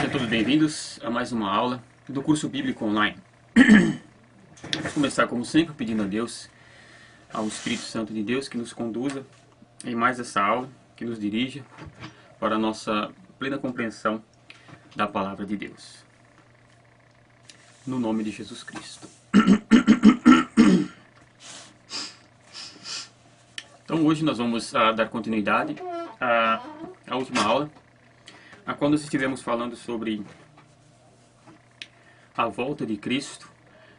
Sejam todos bem-vindos a mais uma aula do curso bíblico online. Vamos começar como sempre pedindo a Deus, ao Espírito Santo de Deus, que nos conduza em mais essa aula, que nos dirija para a nossa plena compreensão da palavra de Deus. No nome de Jesus Cristo. Então hoje nós vamos dar continuidade à última aula, a qual nós estivemos falando sobre a volta de Cristo,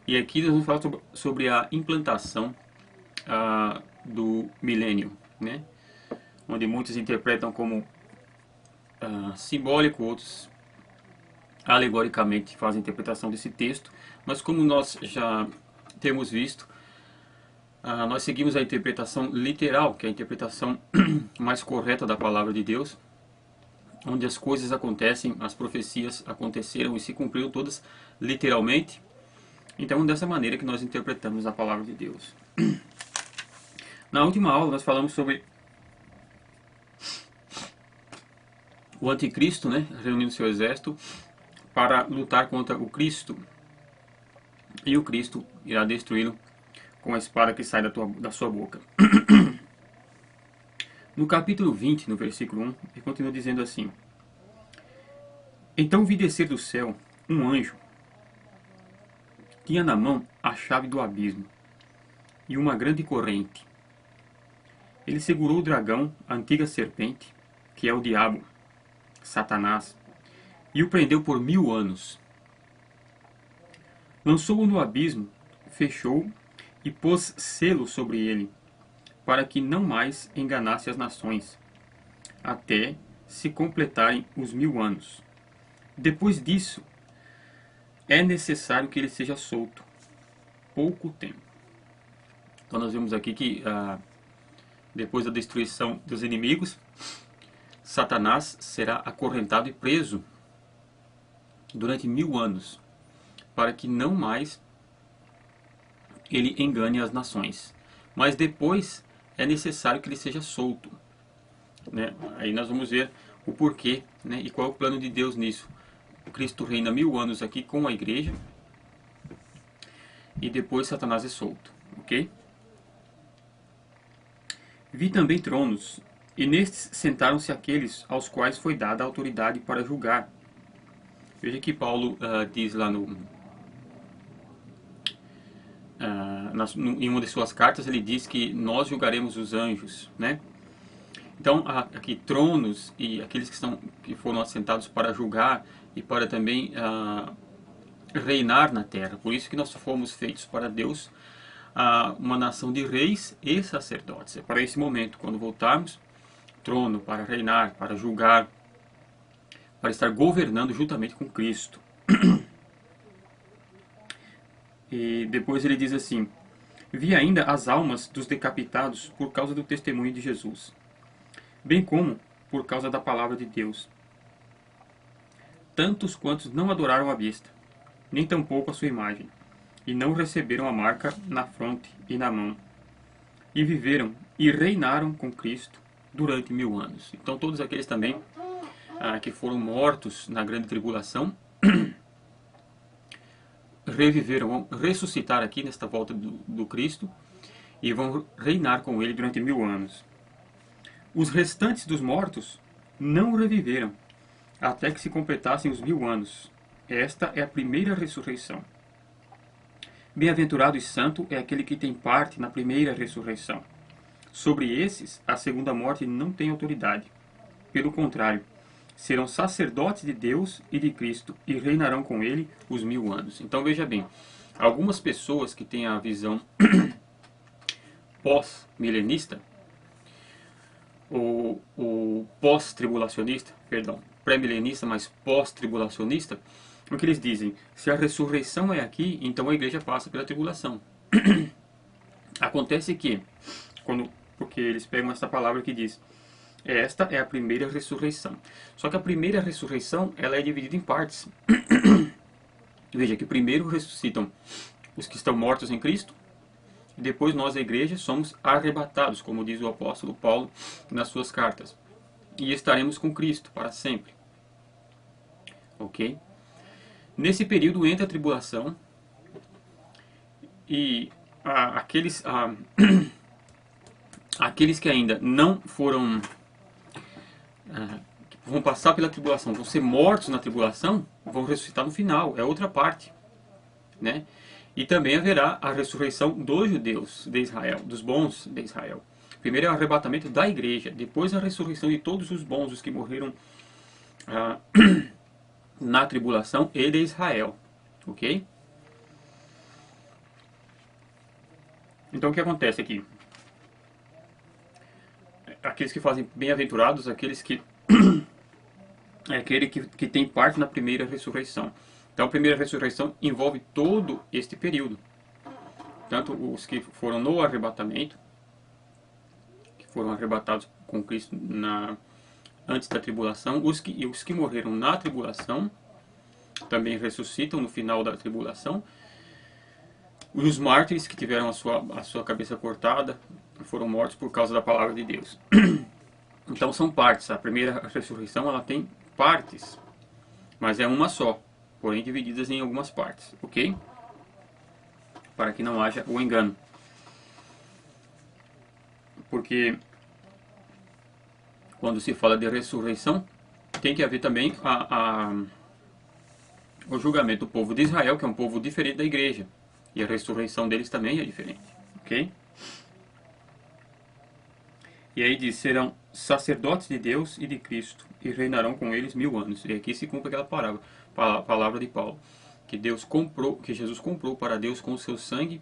e aqui nós vamos falar sobre a implantação do milênio, né? Onde muitos interpretam como simbólico, outros alegoricamente fazem interpretação desse texto, mas como nós já temos visto, nós seguimos a interpretação literal, que é a interpretação mais correta da palavra de Deus, onde as coisas acontecem, as profecias aconteceram e se cumpriram todas literalmente. Então, dessa maneira que nós interpretamos a palavra de Deus. Na última aula nós falamos sobre o anticristo, né, reunindo seu exército para lutar contra o Cristo, e o Cristo irá destruí-lo com a espada que sai da sua boca. No capítulo 20, no versículo 1, ele continua dizendo assim: Então vi descer do céu um anjo. Tinha na mão a chave do abismo e uma grande corrente. Ele segurou o dragão, a antiga serpente, que é o diabo, Satanás, e o prendeu por 1000 anos. Lançou-o no abismo, fechou e pôs selo sobre ele, para que não mais enganasse as nações, até se completarem os 1000 anos. Depois disso, é necessário que ele seja solto pouco tempo. Então nós vemos aqui que depois da destruição dos inimigos, Satanás será acorrentado e preso durante 1000 anos, para que não mais ele engane as nações. Mas depois é necessário que ele seja solto, né? Aí nós vamos ver o porquê, né? E qual é o plano de Deus nisso. O Cristo reina 1000 anos aqui com a igreja, e depois Satanás é solto, ok? Vi também tronos, e nestes sentaram-se aqueles aos quais foi dada a autoridade para julgar. Veja que Paulo diz lá em uma de suas cartas, ele diz que nós julgaremos os anjos, né? Então, aqui tronos e aqueles que foram assentados para julgar e para também reinar na terra. Por isso que nós fomos feitos para Deus, uma nação de reis e sacerdotes. É para esse momento, quando voltarmos, trono para reinar, para julgar, para estar governando juntamente com Cristo. E depois ele diz assim: Vi ainda as almas dos decapitados por causa do testemunho de Jesus, bem como por causa da palavra de Deus. Tantos quantos não adoraram a besta, nem tampouco a sua imagem, e não receberam a marca na fronte e na mão, e viveram e reinaram com Cristo durante 1000 anos. Então todos aqueles também que foram mortos na grande tribulação reviveram, vão ressuscitar aqui nesta volta do Cristo e vão reinar com ele durante 1000 anos. Os restantes dos mortos não reviveram até que se completassem os 1000 anos. Esta é a primeira ressurreição. Bem-aventurado e santo é aquele que tem parte na primeira ressurreição. Sobre esses, a segunda morte não tem autoridade. Pelo contrário, serão sacerdotes de Deus e de Cristo e reinarão com ele os 1000 anos. Então veja bem, algumas pessoas que têm a visão pós-milenista, ou pós-tribulacionista, perdão, pré-milenista, mas pós-tribulacionista, o que eles dizem? Se a ressurreição é aqui, então a igreja passa pela tribulação. Acontece que, porque eles pegam essa palavra que diz: esta é a primeira ressurreição. Só que a primeira ressurreição, ela é dividida em partes. Veja que primeiro ressuscitam os que estão mortos em Cristo, e depois nós, a igreja, somos arrebatados, como diz o apóstolo Paulo nas suas cartas, e estaremos com Cristo para sempre. ok? Nesse período entra a tribulação e aqueles que ainda não foram, vão passar pela tribulação, vão ser mortos na tribulação, vão ressuscitar no final, é outra parte, né? E também haverá a ressurreição dos judeus de Israel, dos bons de Israel. Primeiro é o arrebatamento da igreja, depois a ressurreição de todos os bons, os que morreram na tribulação e de Israel, ok? Então o que acontece aqui? Aqueles que fazem bem-aventurados, aqueles que é aquele que tem parte na primeira ressurreição. Então a primeira ressurreição envolve todo este período. Tanto os que foram no arrebatamento, que foram arrebatados com Cristo antes da tribulação, os que morreram na tribulação também ressuscitam no final da tribulação. Os mártires que tiveram a sua cabeça cortada foram mortos por causa da palavra de Deus. Então são partes. A primeira ressurreição ela tem partes, mas é uma só, porém divididas em algumas partes, ok? Para que não haja o engano. Porque quando se fala de ressurreição, tem que haver também o julgamento do povo de Israel, que é um povo diferente da igreja. E a ressurreição deles também é diferente, ok? E aí diz, serão sacerdotes de Deus e de Cristo, e reinarão com eles 1000 anos. E aqui se cumpre aquela palavra de Paulo, que Jesus comprou para Deus com o seu sangue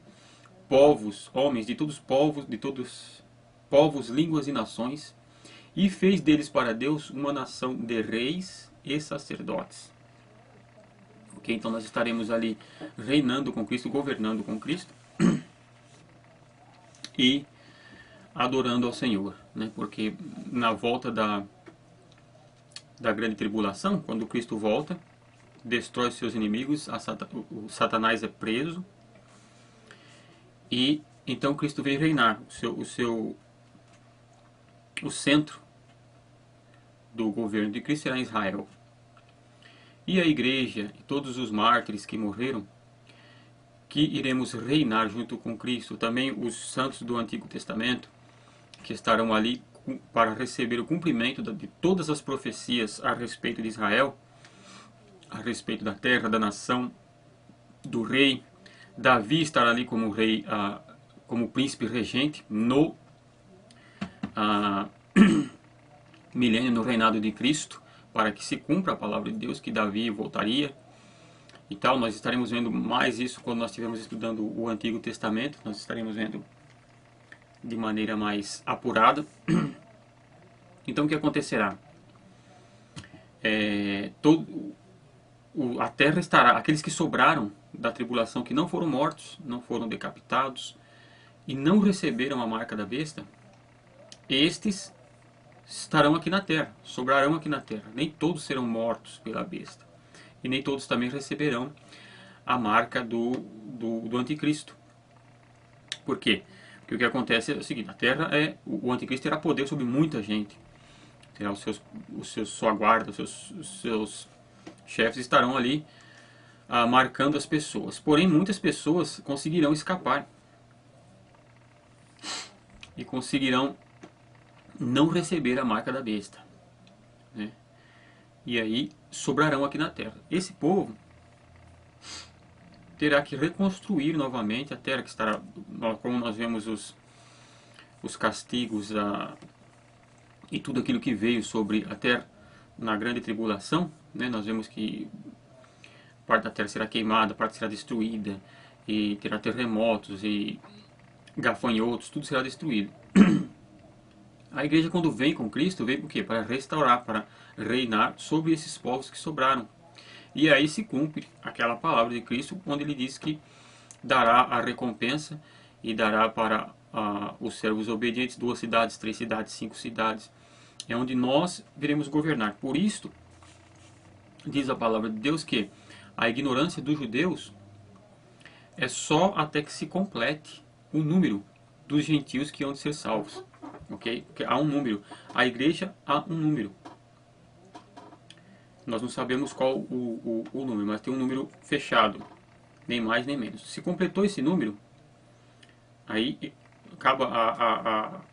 povos, homens de todos povos, línguas e nações, e fez deles para Deus uma nação de reis e sacerdotes. Ok? Então nós estaremos ali reinando com Cristo, governando com Cristo e adorando ao Senhor, né? Porque na volta da grande tribulação, quando Cristo volta, destrói seus inimigos, o Satanás é preso e então Cristo vem reinar. O centro do governo de Cristo será em Israel. E a igreja e todos os mártires que morreram, que iremos reinar junto com Cristo. Também os santos do Antigo Testamento, que estarão ali para receber o cumprimento de todas as profecias a respeito de Israel, a respeito da terra, da nação, do rei. Davi estará ali como rei, como príncipe regente no milênio, no reinado de Cristo, para que se cumpra a palavra de Deus, que Davi voltaria e tal. Nós estaremos vendo mais isso quando nós estivermos estudando o Antigo Testamento. Nós estaremos vendo de maneira mais apurada. Então o que acontecerá? A terra estará, aqueles que sobraram da tribulação, que não foram mortos, não foram decapitados e não receberam a marca da besta, estes estarão aqui na terra, sobrarão aqui na terra. Nem todos serão mortos pela besta. E nem todos também receberão a marca do anticristo. Por quê? Porque o que acontece é o seguinte, a terra o anticristo terá poder sobre muita gente. Terá sua guarda, os seus chefes estarão ali marcando as pessoas. Porém, muitas pessoas conseguirão escapar. E conseguirão não receber a marca da besta, né? E aí sobrarão aqui na terra. Esse povo terá que reconstruir novamente a terra, que estará, como nós vemos os castigos e tudo aquilo que veio sobre a terra na grande tribulação, né? Nós vemos que parte da terra será queimada, parte será destruída, e terá terremotos e gafanhotos, tudo será destruído. A igreja, quando vem com Cristo, vem por quê? Para restaurar, para reinar sobre esses povos que sobraram. E aí se cumpre aquela palavra de Cristo, onde ele diz que dará a recompensa e dará para os servos obedientes 2 cidades, 3 cidades, 5 cidades. É onde nós viremos governar. Por isto, diz a palavra de Deus que a ignorância dos judeus é só até que se complete o número dos gentios que hão de ser salvos. Ok? Porque há um número. A igreja há um número. Nós não sabemos qual o número, mas tem um número fechado, nem mais nem menos. Se completou esse número, aí acaba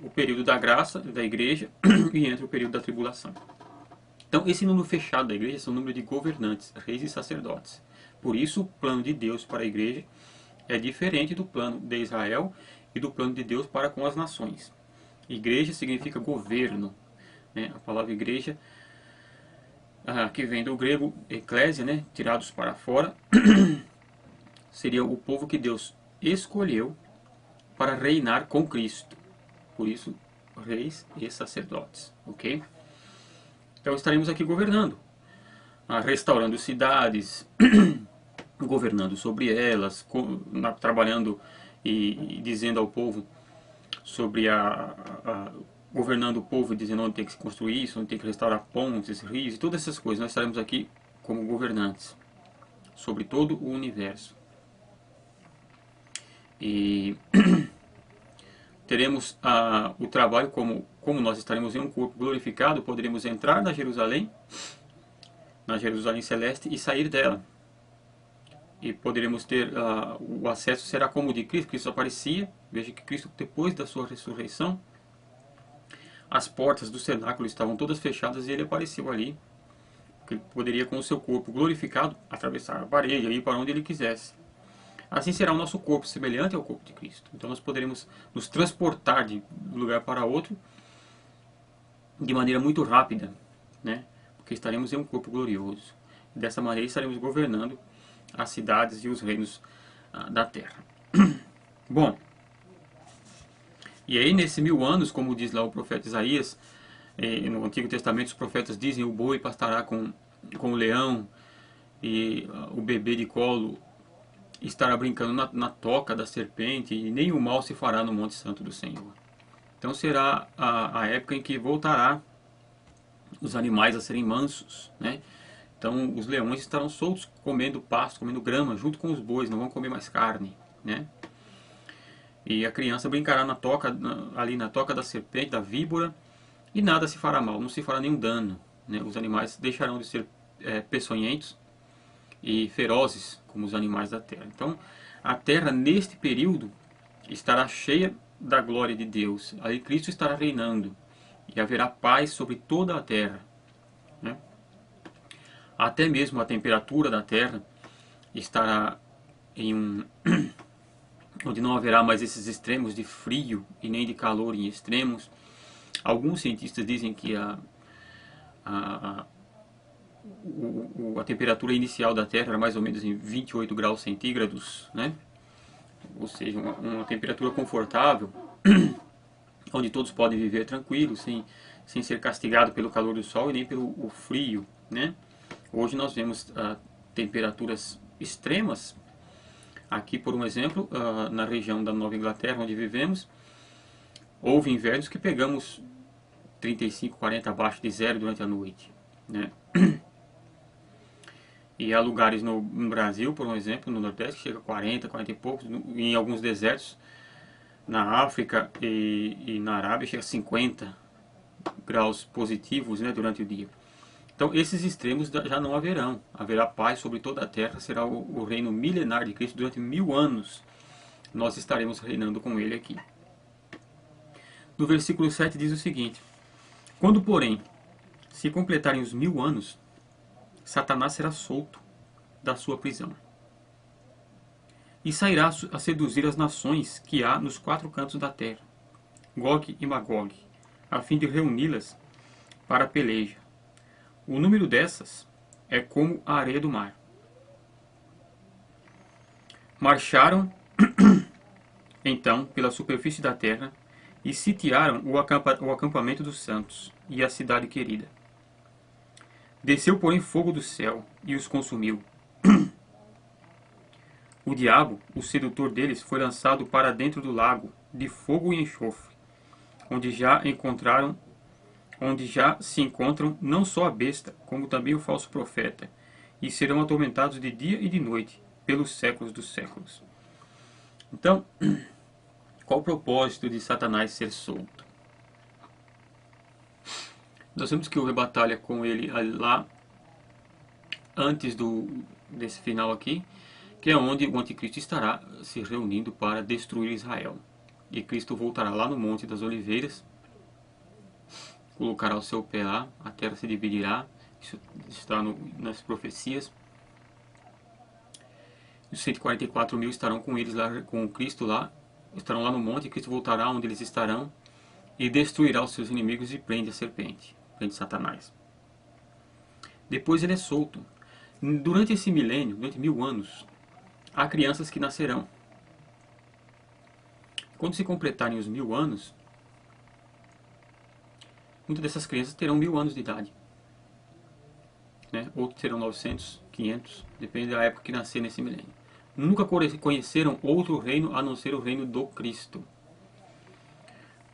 o período da graça da igreja e entra o período da tribulação. Então, esse número fechado da igreja são o número de governantes, reis e sacerdotes. Por isso, o plano de Deus para a igreja é diferente do plano de Israel e do plano de Deus para com as nações. Igreja significa governo, né? A palavra igreja, que vem do grego eclésia, né? Tirados para fora, seria o povo que Deus escolheu para reinar com Cristo. Por isso, reis e sacerdotes, ok? Então estaremos aqui governando, restaurando cidades, governando sobre elas, trabalhando e dizendo ao povo sobre governando o povo, dizendo onde tem que se construir isso, onde tem que restaurar pontes, rios, e todas essas coisas. Nós estaremos aqui como governantes sobre todo o universo. E teremos o trabalho, como nós estaremos em um corpo glorificado, poderemos entrar na Jerusalém celeste, e sair dela. E poderemos ter, o acesso será como o de Cristo. Cristo aparecia, veja que Cristo, depois da sua ressurreição, as portas do cenáculo estavam todas fechadas e ele apareceu ali, porque ele poderia, com o seu corpo glorificado, atravessar a parede e ir para onde ele quisesse. Assim será o nosso corpo, semelhante ao corpo de Cristo. Então nós poderemos nos transportar de um lugar para outro de maneira muito rápida, né? Porque estaremos em um corpo glorioso. E dessa maneira estaremos governando as cidades e os reinos da terra. Bom, e aí nesses 1000 anos, como diz lá o profeta Isaías, no Antigo Testamento os profetas dizem: o boi pastará com o leão, e o bebê de colo estará brincando na toca da serpente, e nenhum mal se fará no Monte Santo do Senhor. Então será a época em que voltará os animais a serem mansos, né? Então os leões estarão soltos, comendo pasto, comendo grama, junto com os bois, não vão comer mais carne, né? E a criança brincará ali na toca da serpente, da víbora, e nada se fará mal, não se fará nenhum dano, né? Os animais deixarão de ser peçonhentos e ferozes como os animais da terra. Então a terra neste período estará cheia da glória de Deus. Aí Cristo estará reinando e haverá paz sobre toda a terra, né? Até mesmo a temperatura da terra estará em onde não haverá mais esses extremos de frio e nem de calor em extremos. Alguns cientistas dizem que a temperatura inicial da Terra era mais ou menos em 28 graus centígrados, né? Ou seja, uma temperatura confortável, onde todos podem viver tranquilos, sem ser castigado pelo calor do sol e nem pelo frio, né? Hoje nós vemos temperaturas extremas. Aqui, por um exemplo, na região da Nova Inglaterra, onde vivemos, houve invernos que pegamos 35, 40 abaixo de zero durante a noite, né? E há lugares no Brasil, por um exemplo, no Nordeste, que chega a 40, 40 e poucos, em alguns desertos, na África e na Arábia, chega a 50 graus positivos, né, durante o dia. Então esses extremos já não haverão. Haverá paz sobre toda a terra, será o reino milenar de Cristo durante 1000 anos. Nós estaremos reinando com ele aqui. No versículo 7 diz o seguinte: quando, porém, se completarem os 1000 anos, Satanás será solto da sua prisão e sairá a seduzir as nações que há nos 4 cantos da terra, Gog e Magog, a fim de reuni-las para a peleja. O número dessas é como a areia do mar. Marcharam então pela superfície da terra e sitiaram o acampamento dos santos e a cidade querida. Desceu, porém, fogo do céu e os consumiu. O diabo, o sedutor deles, foi lançado para dentro do lago de fogo e enxofre, onde já se encontram não só a besta, como também o falso profeta, e serão atormentados de dia e de noite, pelos séculos dos séculos. Então, qual o propósito de Satanás ser solto? Nós vemos que houve batalha com ele lá antes desse final aqui, que é onde o anticristo estará se reunindo para destruir Israel. E Cristo voltará lá no Monte das Oliveiras, colocará o seu pé lá, a terra se dividirá, isso está nas profecias. Os 144 mil estarão com eles lá, com Cristo lá, estarão lá no monte, e Cristo voltará onde eles estarão e destruirá os seus inimigos e prende a serpente, prende Satanás. Depois ele é solto. Durante esse milênio, durante 1000 anos, há crianças que nascerão. Quando se completarem os 1000 anos, muitas dessas crianças terão 1000 anos de idade, né? Outros terão 900, 500, depende da época que nascer nesse milênio. Nunca conheceram outro reino a não ser o reino do Cristo.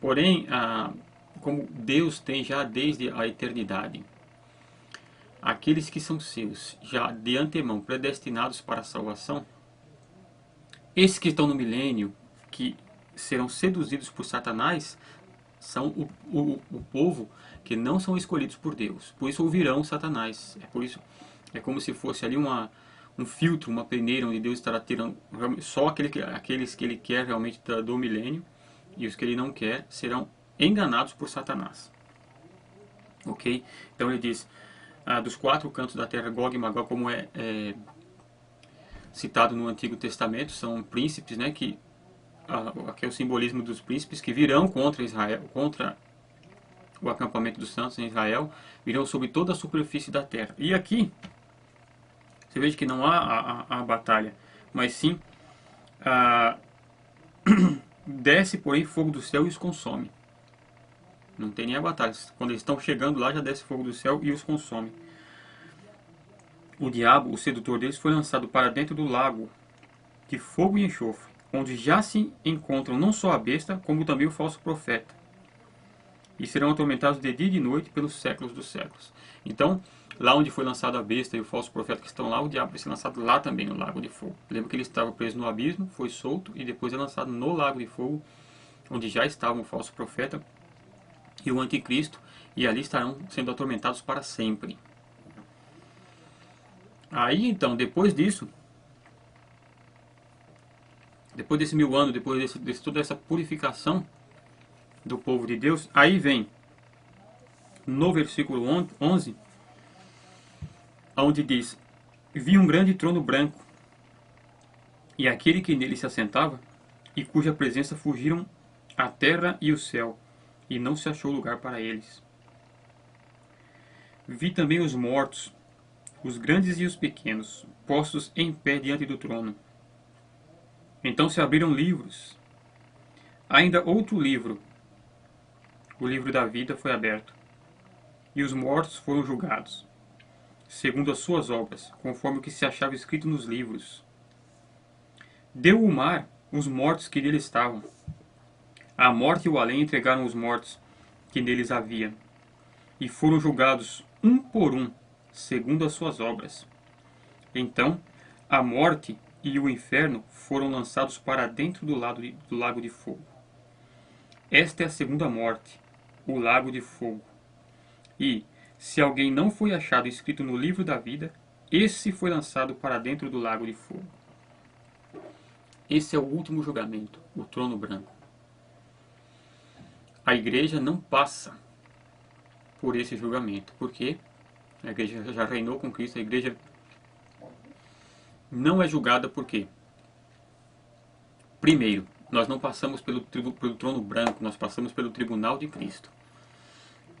Porém, como Deus tem já desde a eternidade aqueles que são seus, já de antemão predestinados para a salvação, esses que estão no milênio, que serão seduzidos por Satanás, são o povo que não são escolhidos por Deus. Por isso ouvirão Satanás. É como se fosse ali um filtro, uma peneira, onde Deus estará tirando só aqueles que Ele quer realmente do milênio, e os que Ele não quer serão enganados por Satanás. Ok? Então ele diz, dos 4 cantos da terra, Gog e Magog, como é citado no Antigo Testamento, são príncipes, né, que aqui é o simbolismo dos príncipes que virão contra Israel, contra o acampamento dos santos em Israel, virão sobre toda a superfície da terra. E aqui você veja que não há a batalha, mas sim desce, porém, fogo do céu e os consome. Não tem nem a batalha. Quando eles estão chegando lá, já desce fogo do céu e os consome. O diabo, o sedutor deles, foi lançado para dentro do lago de fogo e enxofre, onde já se encontram não só a besta, como também o falso profeta. E serão atormentados de dia e de noite pelos séculos dos séculos. Então, lá onde foi lançado a besta e o falso profeta que estão lá, o diabo vai ser lançado lá também, no lago de fogo. Lembra que ele estava preso no abismo, foi solto e depois é lançado no lago de fogo, onde já estava o falso profeta e o anticristo, e ali estarão sendo atormentados para sempre. Aí então, depois disso, depois desse 1000 anos, depois de toda essa purificação do povo de Deus, aí vem no versículo 11, onde diz: vi um grande trono branco, e aquele que nele se assentava, e cuja presença fugiram a terra e o céu, e não se achou lugar para eles. Vi também os mortos, os grandes e os pequenos, postos em pé diante do trono. Então se abriram livros. Ainda outro livro, o livro da vida, foi aberto. E os mortos foram julgados, segundo as suas obras, conforme o que se achava escrito nos livros. Deu o mar os mortos que nele estavam. A morte e o além entregaram os mortos que neles havia, e foram julgados um por um, segundo as suas obras. Então a morte e o inferno foram lançados para dentro do lago de fogo. Esta é a segunda morte, o lago de fogo. E, se alguém não foi achado escrito no livro da vida, esse foi lançado para dentro do lago de fogo. Esse é o último julgamento, o trono branco. A igreja não passa por esse julgamento, porque a igreja já reinou com Cristo, a igreja não é julgada porque, primeiro, nós não passamos pelo trono branco, nós passamos pelo tribunal de Cristo.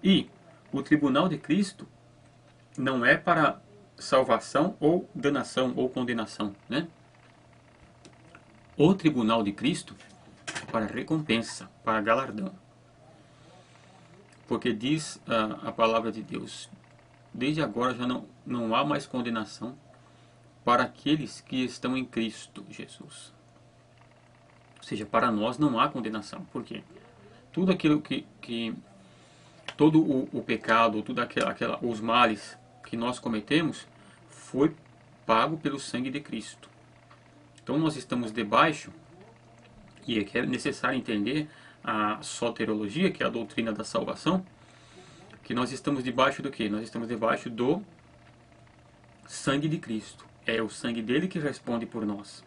E o tribunal de Cristo não é para salvação ou danação ou condenação, né? O tribunal de Cristo é para recompensa, para galardão. Porque diz a palavra de Deus: desde agora já não há mais condenação para aqueles que estão em Cristo Jesus. Ou seja, para nós não há condenação. Por quê? Tudo aquilo todo o pecado, tudo os males que nós cometemos foi pago pelo sangue de Cristo. Então nós estamos debaixo, e é necessário entender a soteriologia, que é a doutrina da salvação, que nós estamos debaixo do quê? Nós estamos debaixo do sangue de Cristo. É o sangue dele que responde por nós.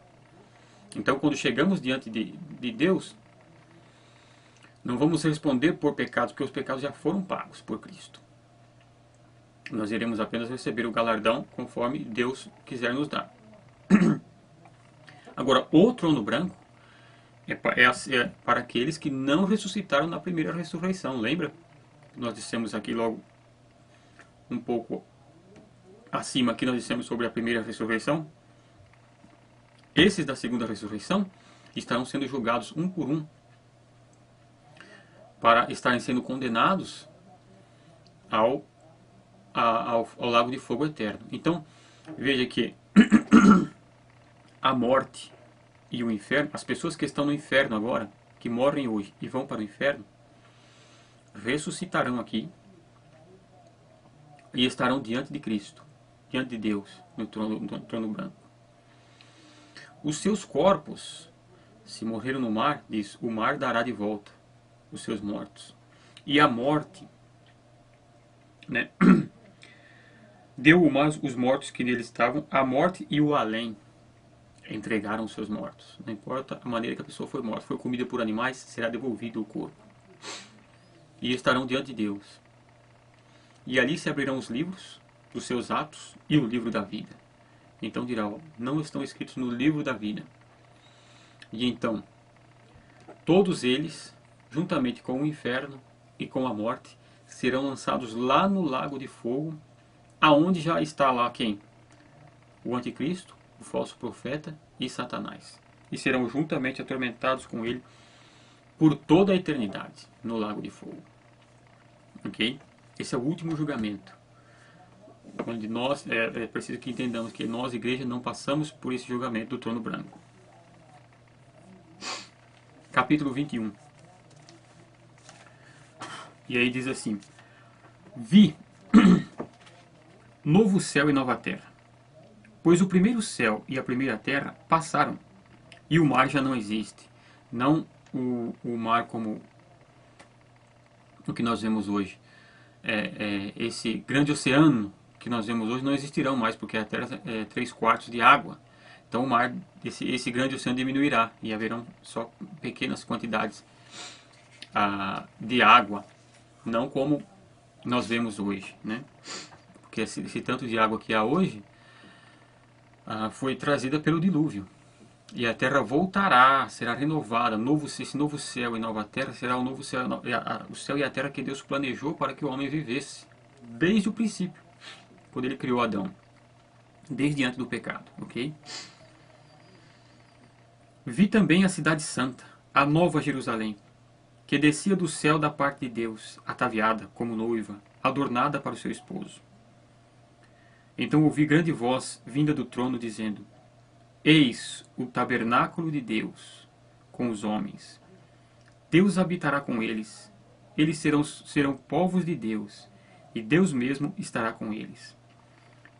Então, quando chegamos diante de Deus, não vamos responder por pecados, porque os pecados já foram pagos por Cristo. Nós iremos apenas receber o galardão conforme Deus quiser nos dar. Agora, o trono branco é para aqueles que não ressuscitaram na primeira ressurreição. Lembra? Nós dissemos aqui logo um pouco acima, que nós dissemos sobre a primeira ressurreição. Esses da segunda ressurreição estarão sendo julgados um por um para estarem sendo condenados ao lago de fogo eterno. Então, veja que a morte e o inferno, as pessoas que estão no inferno agora, que morrem hoje e vão para o inferno, ressuscitarão aqui e estarão diante de Cristo, diante de Deus, no trono branco. Os seus corpos, se morreram no mar, diz, o mar dará de volta os seus mortos. E a morte, né, deu o mar os mortos que nele estavam, a morte e o além entregaram os seus mortos. Não importa a maneira que a pessoa foi morta, foi comida por animais, será devolvido o corpo. E estarão diante de Deus. E ali se abrirão os livros dos seus atos e o livro da vida. Então dirá, não estão escritos no livro da vida. E então, todos eles, juntamente com o inferno e com a morte, serão lançados lá no lago de fogo, aonde já está lá quem? O anticristo, o falso profeta e Satanás. E serão juntamente atormentados com ele por toda a eternidade no lago de fogo. Ok? Esse é o último julgamento. Onde nós, é preciso que entendamos que nós, igreja, não passamos por esse julgamento do trono branco. Capítulo 21. E aí diz assim: Vi novo céu e nova terra, pois o primeiro céu e a primeira terra passaram, e o mar já não existe. Não o mar como o que nós vemos hoje. Esse grande oceano que nós vemos hoje não existirão mais, porque a terra é 3/4 de água. Então o mar, esse grande oceano diminuirá, e haverão só pequenas quantidades de água, não como nós vemos hoje, né? Porque esse tanto de água que há hoje foi trazida pelo dilúvio. E a terra voltará, será renovada. Esse novo céu e nova terra será o novo céu, o céu e a terra que Deus planejou para que o homem vivesse desde o princípio, quando ele criou Adão, desde antes do pecado, ok? Vi também a cidade santa, a nova Jerusalém, que descia do céu da parte de Deus, ataviada como noiva, adornada para o seu esposo. Então ouvi grande voz vinda do trono, dizendo: Eis o tabernáculo de Deus com os homens. Deus habitará com eles. Eles serão povos de Deus, e Deus mesmo estará com eles.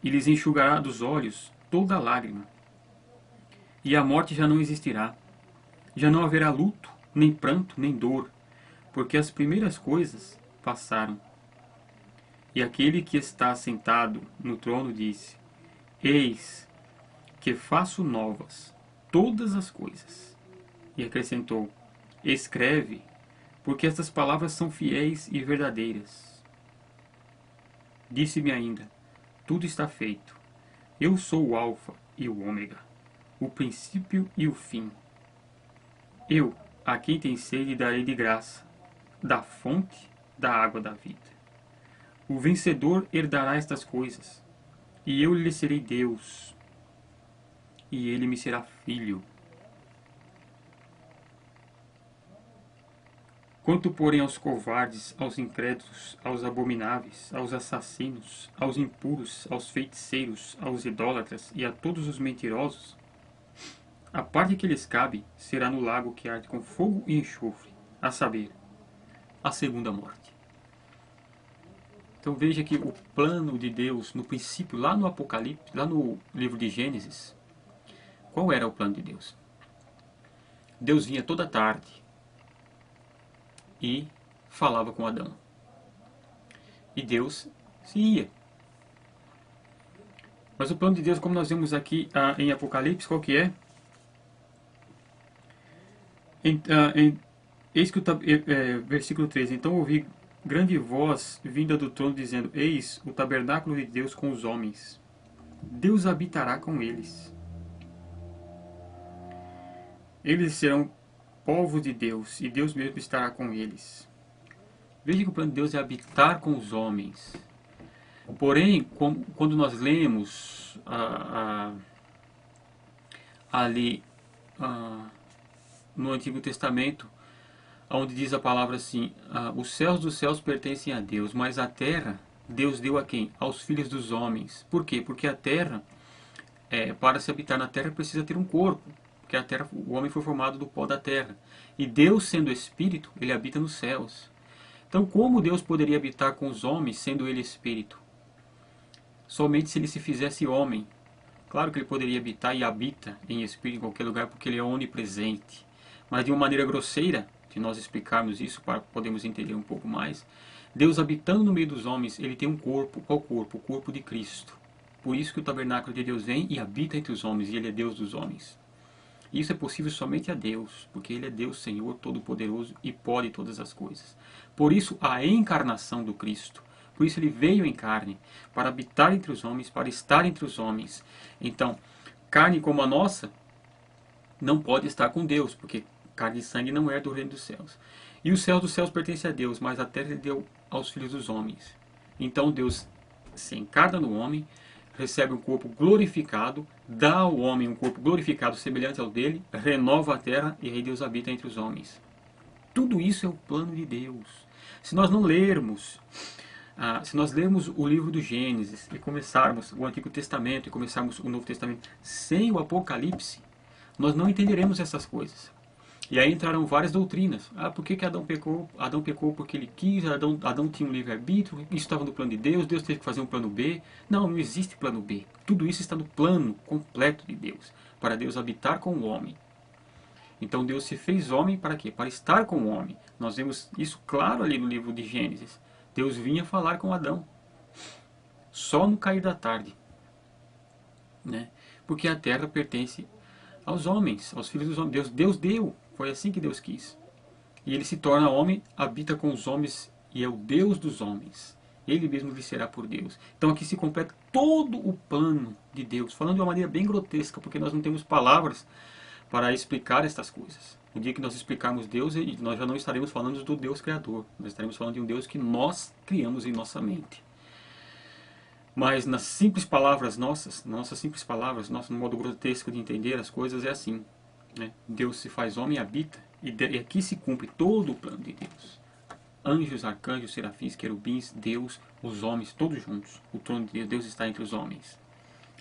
E lhes enxugará dos olhos toda lágrima. E a morte já não existirá. Já não haverá luto, nem pranto, nem dor, porque as primeiras coisas passaram. E aquele que está sentado no trono disse: Eis que faço novas todas as coisas. E acrescentou: Escreve, porque estas palavras são fiéis e verdadeiras. Disse-me ainda: Tudo está feito. Eu sou o Alfa e o Ômega, o princípio e o fim. Eu, a quem tem sede, darei de graça, da fonte da água da vida. O vencedor herdará estas coisas, e eu lhe serei Deus, e ele me será filho. Quanto, porém, aos covardes, aos incrédulos, aos abomináveis, aos assassinos, aos impuros, aos feiticeiros, aos idólatras e a todos os mentirosos, a parte que lhes cabe será no lago que arde com fogo e enxofre, a saber, a segunda morte. Então veja que o plano de Deus, no princípio, lá no Apocalipse, lá no livro de Gênesis, qual era o plano de Deus? Deus vinha toda tarde e falava com Adão. E Deus se ia. Mas o plano de Deus, como nós vemos aqui em Apocalipse, qual que é? Eis que versículo 13. Então ouvi grande voz vinda do trono dizendo: Eis o tabernáculo de Deus com os homens. Deus habitará com eles. Eles serão povo de Deus, e Deus mesmo estará com eles. Veja que o plano de Deus é habitar com os homens. Porém, quando nós lemos ali no Antigo Testamento, onde diz a palavra assim: os céus dos céus pertencem a Deus, mas a terra Deus deu a quem? Aos filhos dos homens. Por quê? Porque a terra, para se habitar na terra, precisa ter um corpo. Porque a terra, o homem foi formado do pó da terra. E Deus, sendo Espírito, ele habita nos céus. Então, como Deus poderia habitar com os homens, sendo ele Espírito? Somente se ele se fizesse homem. Claro que ele poderia habitar e habita em Espírito em qualquer lugar, porque ele é onipresente. Mas de uma maneira grosseira, se nós explicarmos isso para podermos entender um pouco mais, Deus habitando no meio dos homens, ele tem um corpo. Qual corpo? O corpo de Cristo. Por isso que o tabernáculo de Deus vem e habita entre os homens, e ele é Deus dos homens. Isso é possível somente a Deus, porque ele é Deus Senhor Todo-Poderoso e pode todas as coisas. Por isso a encarnação do Cristo. Por isso ele veio em carne, para habitar entre os homens, para estar entre os homens. Então, carne como a nossa não pode estar com Deus, porque carne e sangue não é do reino dos céus. E os céus dos céus pertencem a Deus, mas a terra ele deu aos filhos dos homens. Então Deus se encarna no homem, recebe um corpo glorificado, dá ao homem um corpo glorificado semelhante ao dele, renova a terra e aí Deus habita entre os homens. Tudo isso é o plano de Deus. Se nós não lermos, se nós lermos o livro do Gênesis e começarmos o Antigo Testamento e começarmos o Novo Testamento sem o Apocalipse, nós não entenderemos essas coisas. E aí entraram várias doutrinas. Por que Adão pecou? Adão pecou porque ele quis, Adão tinha um livre-arbítrio, isso estava no plano de Deus, Deus teve que fazer um plano B. Não, não existe plano B. Tudo isso está no plano completo de Deus, para Deus habitar com o homem. Então Deus se fez homem para quê? Para estar com o homem. Nós vemos isso claro ali no livro de Gênesis. Deus vinha falar com Adão. Só no cair da tarde. Né? Porque a terra pertence aos homens, aos filhos dos homens. Deus deu. Foi assim que Deus quis. E ele se torna homem, habita com os homens e é o Deus dos homens. Ele mesmo lhe será por Deus. Então aqui se completa todo o plano de Deus. Falando de uma maneira bem grotesca, porque nós não temos palavras para explicar estas coisas. No dia que nós explicarmos Deus, nós já não estaremos falando do Deus Criador. Nós estaremos falando de um Deus que nós criamos em nossa mente. Mas nas simples palavras nossas simples palavras, nosso modo grotesco de entender as coisas é assim. Né? Deus se faz homem e habita, e aqui se cumpre todo o plano de Deus. Anjos, arcanjos, serafins, querubins, Deus, os homens, todos juntos. O trono de Deus está entre os homens.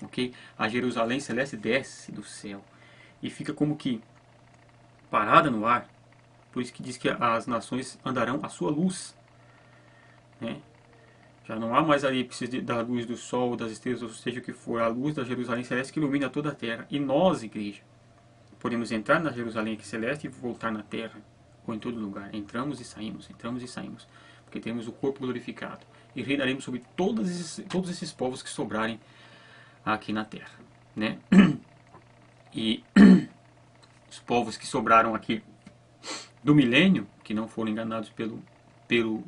Okay? A Jerusalém celeste desce do céu e fica como que parada no ar. Por isso que diz que as nações andarão à sua luz. Né? Já não há mais ali precisa da luz do sol, das estrelas, ou seja o que for. A luz da Jerusalém celeste que ilumina toda a terra. E nós, igreja, podemos entrar na Jerusalém aqui celeste e voltar na terra, ou em todo lugar. Entramos e saímos, porque temos o corpo glorificado. E reinaremos sobre todos esses povos que sobrarem aqui na terra. Né? E os povos que sobraram aqui do milênio, que não foram enganados pelo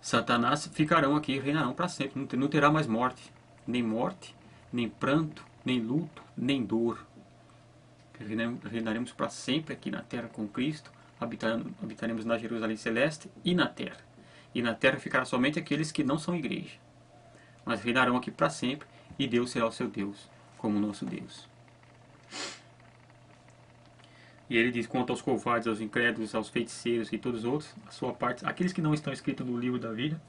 Satanás, ficarão aqui e reinarão para sempre. Não terá mais morte, nem pranto, nem luto, nem dor. Reinaremos para sempre aqui na terra com Cristo, habitaremos na Jerusalém celeste e na terra. E na terra ficará somente aqueles que não são igreja. Mas reinarão aqui para sempre e Deus será o seu Deus, como o nosso Deus. E ele diz, quanto aos covardes, aos incrédulos, aos feiticeiros e todos os outros, a sua parte, aqueles que não estão escritos no livro da vida,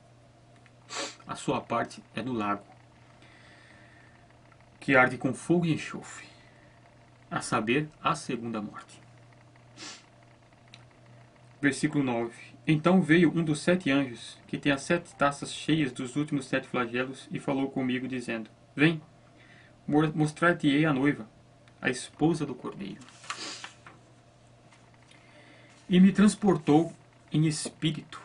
a sua parte é no lago, que arde com fogo e enxofre, a saber, a segunda morte. Versículo 9. Então veio um dos 7 anjos, que tem as 7 taças cheias dos últimos 7 flagelos, e falou comigo, dizendo, vem, mostrar-te-ei a noiva, a esposa do Cordeiro. E me transportou em espírito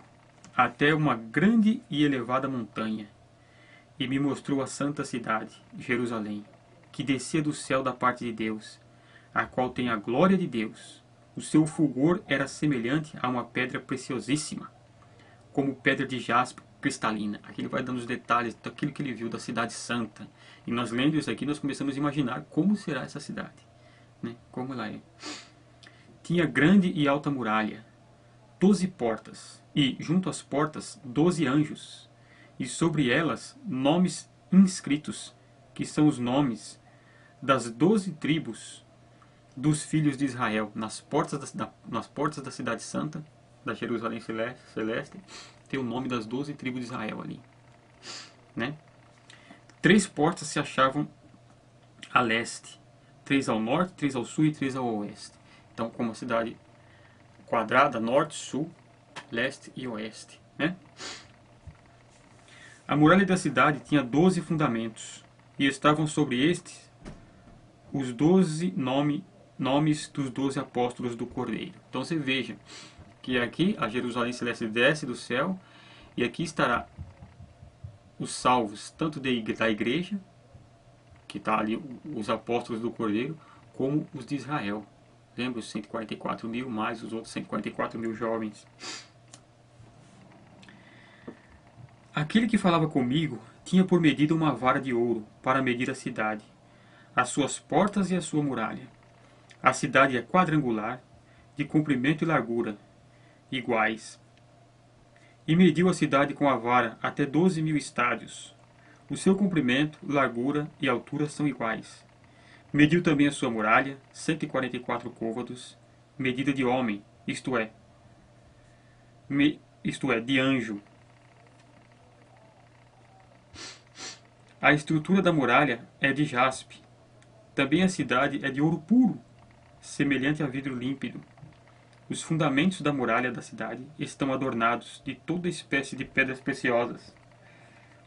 até uma grande e elevada montanha, e me mostrou a santa cidade, Jerusalém, que descia do céu da parte de Deus, a qual tem a glória de Deus. O seu fulgor era semelhante a uma pedra preciosíssima, como pedra de jaspe cristalina. Aqui ele vai dando os detalhes daquilo que ele viu da cidade santa. E nós lendo isso aqui, nós começamos a imaginar como será essa cidade, né? Como ela é. Tinha grande e alta muralha, 12 portas, e junto às portas 12 anjos, e sobre elas nomes inscritos, que são os nomes das 12 tribos dos filhos de Israel, nas portas da cidade santa, da Jerusalém celeste, tem o nome das 12 tribos de Israel ali, né? 3 portas se achavam a leste, 3 ao norte, 3 ao sul e 3 ao oeste. Então, como a cidade quadrada, norte, sul, leste e oeste, né? A muralha da cidade tinha 12 fundamentos, e estavam sobre estes os 12 nomes dos 12 apóstolos do Cordeiro. Então você veja que aqui a Jerusalém celeste desce do céu, e aqui estará os salvos, tanto da igreja, que está ali os apóstolos do Cordeiro, como os de Israel. Lembra os 144 mil, mais os outros 144 mil jovens. Aquele que falava comigo tinha por medida uma vara de ouro para medir a cidade, as suas portas e a sua muralha. A cidade é quadrangular, de comprimento e largura iguais. E mediu a cidade com a vara até 12.000 estádios. O seu comprimento, largura e altura são iguais. Mediu também a sua muralha, 144 côvados, medida de homem, isto é, de anjo. A estrutura da muralha é de jaspe. Também a cidade é de ouro puro, semelhante a vidro límpido. Os fundamentos da muralha da cidade estão adornados de toda espécie de pedras preciosas.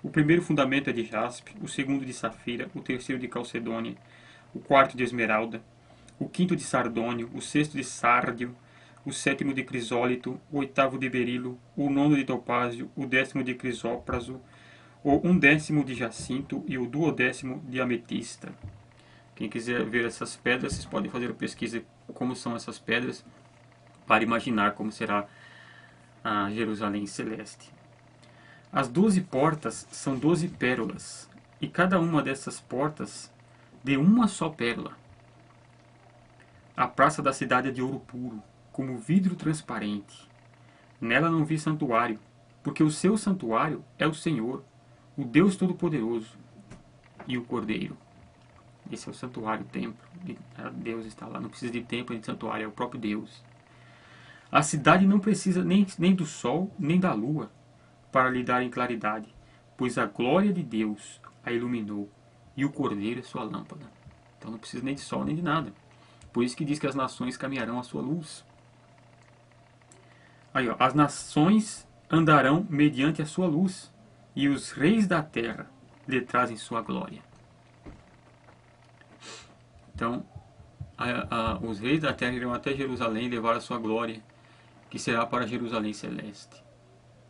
O primeiro fundamento é de jaspe, o segundo de safira, o terceiro de calcedônia, o quarto de esmeralda, o quinto de sardônio, o sexto de sárdio, o sétimo de crisólito, o oitavo de berilo, o nono de topázio, o 10º de crisópraso, o 1/10 de jacinto e o 12º de ametista. Quem quiser ver essas pedras, vocês podem fazer a pesquisa como são essas pedras, para imaginar como será a Jerusalém celeste. As 12 portas são 12 pérolas, e cada uma dessas portas de uma só pérola. A praça da cidade é de ouro puro, como vidro transparente. Nela não vi santuário, porque o seu santuário é o Senhor, o Deus Todo-Poderoso e o Cordeiro. Esse é o santuário, o templo. Deus está lá, não precisa de templo nem de santuário, é o próprio Deus. A cidade não precisa nem do sol, nem da lua, para lhe darem claridade, pois a glória de Deus a iluminou, e o Cordeiro é sua lâmpada. Então não precisa nem de sol, nem de nada. Por isso que diz que as nações caminharão à sua luz. Aí, ó, as nações andarão mediante a sua luz, e os reis da terra lhe trazem sua glória. Então, os reis da terra irão até Jerusalém levar a sua glória, que será para Jerusalém celeste,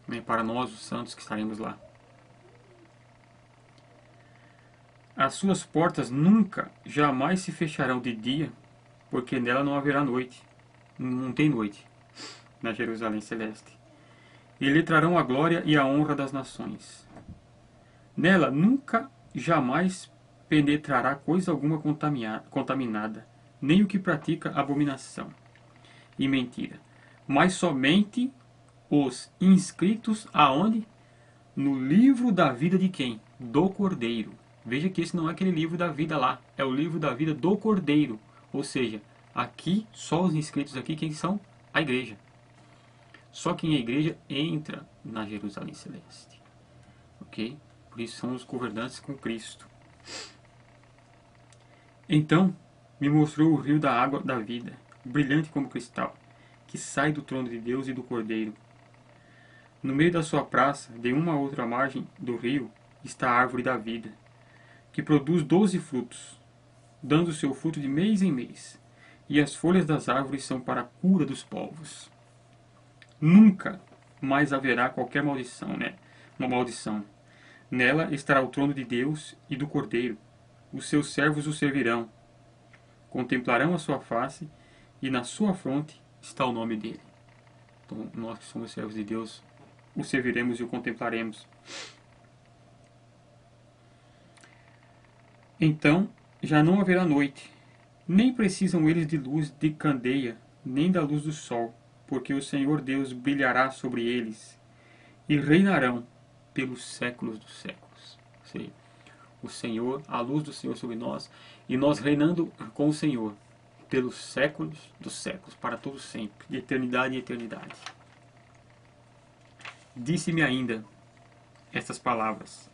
né, para nós, os santos, que estaremos lá. As suas portas nunca, jamais se fecharão de dia, porque nela não haverá noite. Não tem noite na Jerusalém celeste. E lhe trarão a glória e a honra das nações. Nela nunca, jamais penetrará coisa alguma contaminada, nem o que pratica abominação e mentira, mas somente os inscritos aonde? No livro da vida de quem? Do Cordeiro. Veja que esse não é aquele livro da vida lá, é o livro da vida do Cordeiro. Ou seja, aqui, só os inscritos aqui, quem são? A igreja. Só quem é a igreja entra na Jerusalém celeste. Ok? Por isso são os governantes com Cristo. Então me mostrou o rio da água da vida, brilhante como cristal, que sai do trono de Deus e do Cordeiro. No meio da sua praça, de uma a outra margem do rio, está a árvore da vida, que produz 12 frutos, dando seu fruto de mês em mês, e as folhas das árvores são para a cura dos povos. Nunca mais haverá qualquer maldição, né? Uma maldição. Nela estará o trono de Deus e do Cordeiro. Os seus servos o servirão. Contemplarão a sua face, e na sua fronte está o nome dele. Então, nós que somos servos de Deus, o serviremos e o contemplaremos. Então já não haverá noite, nem precisam eles de luz de candeia, nem da luz do sol, porque o Senhor Deus brilhará sobre eles, e reinarão pelos séculos dos séculos. Ou seja, o Senhor, a luz do Senhor sobre nós, e nós reinando com o Senhor pelos séculos dos séculos, para todo sempre, de eternidade em eternidade. Disse-me ainda essas palavras.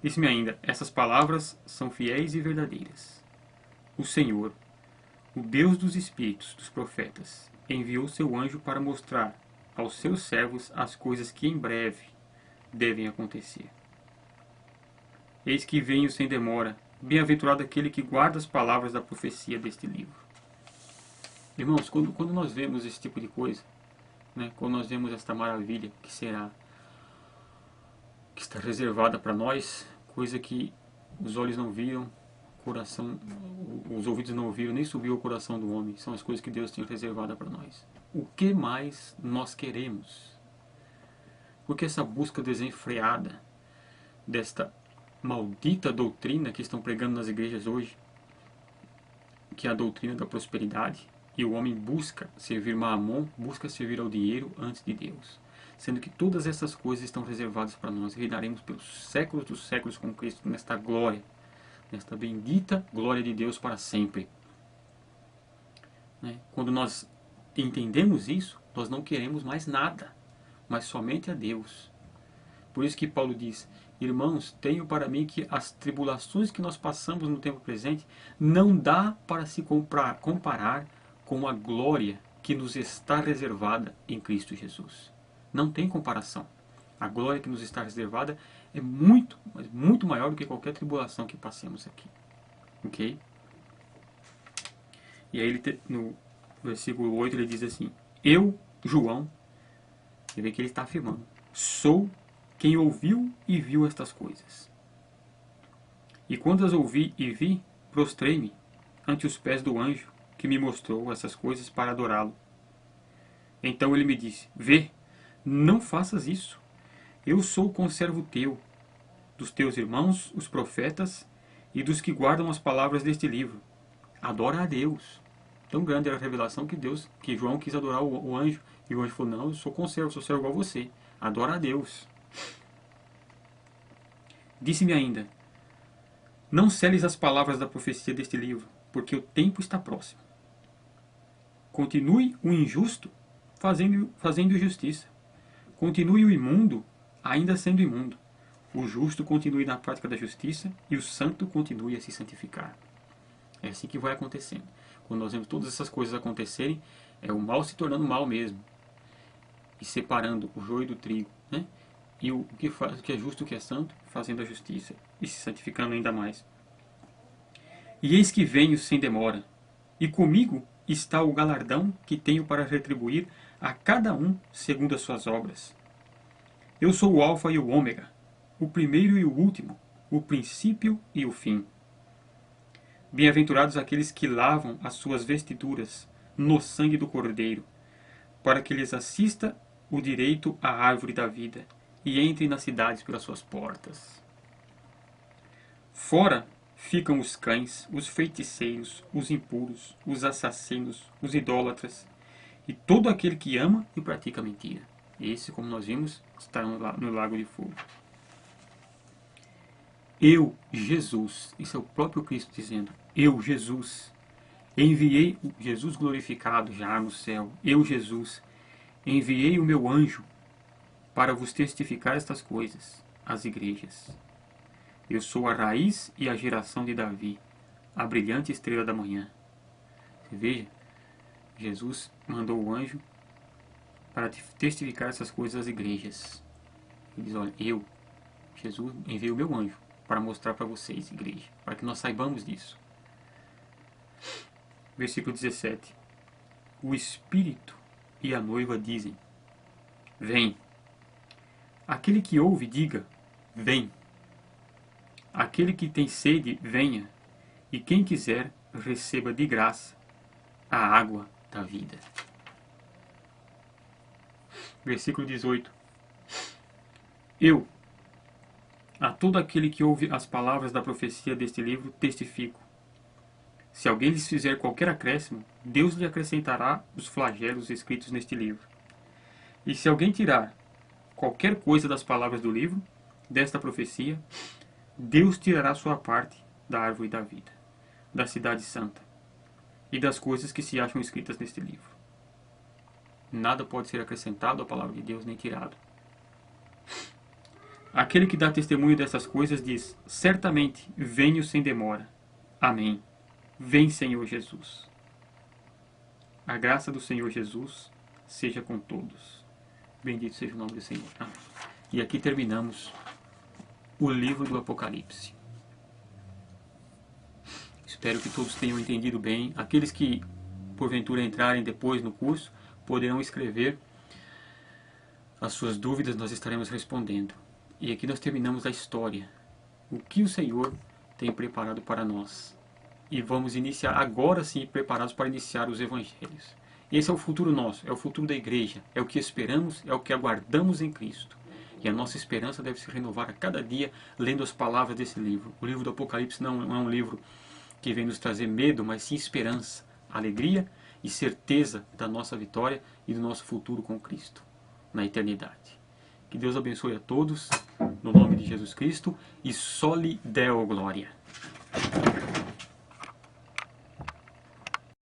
Disse-me ainda, essas palavras são fiéis e verdadeiras. O Senhor, o Deus dos espíritos dos profetas, enviou seu anjo para mostrar aos seus servos as coisas que em breve devem acontecer. Eis que venho sem demora. Bem-aventurado aquele que guarda as palavras da profecia deste livro. Irmãos, quando nós vemos esse tipo de coisa, né, quando nós vemos esta maravilha que está reservada para nós, coisa que os olhos não viram, coração, os ouvidos não ouviram, nem subiu ao coração do homem, são as coisas que Deus tem reservada para nós. O que mais nós queremos? Porque essa busca desenfreada desta maldita doutrina que estão pregando nas igrejas hoje, que é a doutrina da prosperidade, e o homem busca servir Maamon, busca servir ao dinheiro antes de Deus, sendo que todas essas coisas estão reservadas para nós. Reinaremos pelos séculos dos séculos com Cristo nesta glória, nesta bendita glória de Deus para sempre. Quando nós entendemos isso, nós não queremos mais nada, mas somente a Deus. Por isso que Paulo diz: irmãos, tenho para mim que as tribulações que nós passamos no tempo presente não dá para se comparar com a glória que nos está reservada em Cristo Jesus. Não tem comparação. A glória que nos está reservada é muito, mas muito maior do que qualquer tribulação que passemos aqui. Ok? E aí no versículo 8 ele diz assim: eu, João, você vê que ele está afirmando, sou quem ouviu e viu estas coisas. E quando as ouvi e vi, prostrei-me ante os pés do anjo que me mostrou essas coisas para adorá-lo. Então ele me disse: vê, não faças isso. Eu sou o conservo teu, dos teus irmãos, os profetas, e dos que guardam as palavras deste livro. Adora a Deus. Tão grande era a revelação que João quis adorar o anjo. E o anjo falou: não, eu sou conservo, sou servo igual a você. Adora a Deus. Disse-me ainda: não seles as palavras da profecia deste livro, porque o tempo está próximo. Continue o injusto fazendo justiça. Continue o imundo ainda sendo imundo. O justo continue na prática da justiça e o santo continue a se santificar. É assim que vai acontecendo. Quando nós vemos todas essas coisas acontecerem, é o mal se tornando mal mesmo. E separando o joio do trigo, né? E o que é justo, o que é santo, fazendo a justiça e se santificando ainda mais. E eis que venho sem demora, e comigo está o galardão que tenho para retribuir a cada um segundo as suas obras. Eu sou o Alfa e o Ômega, o primeiro e o último, o princípio e o fim. Bem-aventurados aqueles que lavam as suas vestiduras no sangue do Cordeiro, para que lhes assista o direito à árvore da vida e entrem nas cidades pelas suas portas. Fora ficam os cães, os feiticeiros, os impuros, os assassinos, os idólatras e todo aquele que ama e pratica mentira. Esse, como nós vimos, está no lago de fogo. Eu, Jesus, isso é o próprio Cristo dizendo, eu, Jesus, enviei, Jesus glorificado já no céu, eu, Jesus, enviei o meu anjo para vos testificar estas coisas, às igrejas. Eu sou a raiz e a geração de Davi, a brilhante estrela da manhã. Você veja, Jesus mandou o anjo para testificar essas coisas às igrejas. Ele diz: olha, eu, Jesus, enviei o meu anjo para mostrar para vocês, igreja, para que nós saibamos disso. Versículo 17. O Espírito e a noiva dizem: vem. Aquele que ouve, diga: vem. Aquele que tem sede, venha, e quem quiser, receba de graça a água da vida. Versículo 18. Eu, a todo aquele que ouve as palavras da profecia deste livro, testifico. Se alguém lhes fizer qualquer acréscimo, Deus lhe acrescentará os flagelos escritos neste livro. E se alguém tirar qualquer coisa das palavras do livro, desta profecia, Deus tirará sua parte da árvore da vida, da cidade santa, e das coisas que se acham escritas neste livro. Nada pode ser acrescentado à palavra de Deus, nem tirado. Aquele que dá testemunho dessas coisas diz: certamente venho sem demora. Amém. Vem, Senhor Jesus. A graça do Senhor Jesus seja com todos. Bendito seja o nome do Senhor. Amém. E aqui terminamos o livro do Apocalipse. Espero que todos tenham entendido bem. Aqueles que porventura entrarem depois no curso poderão escrever as suas dúvidas, nós estaremos respondendo. E aqui nós terminamos a história. O que o Senhor tem preparado para nós. E vamos iniciar, agora sim, preparados para iniciar os evangelhos. Esse é o futuro nosso, é o futuro da igreja, é o que esperamos, é o que aguardamos em Cristo. E a nossa esperança deve se renovar a cada dia, lendo as palavras desse livro. O livro do Apocalipse não é um livro que vem nos trazer medo, mas sim esperança, alegria e certeza da nossa vitória e do nosso futuro com Cristo, na eternidade. Que Deus abençoe a todos, no nome de Jesus Cristo, e só lhe dê a glória.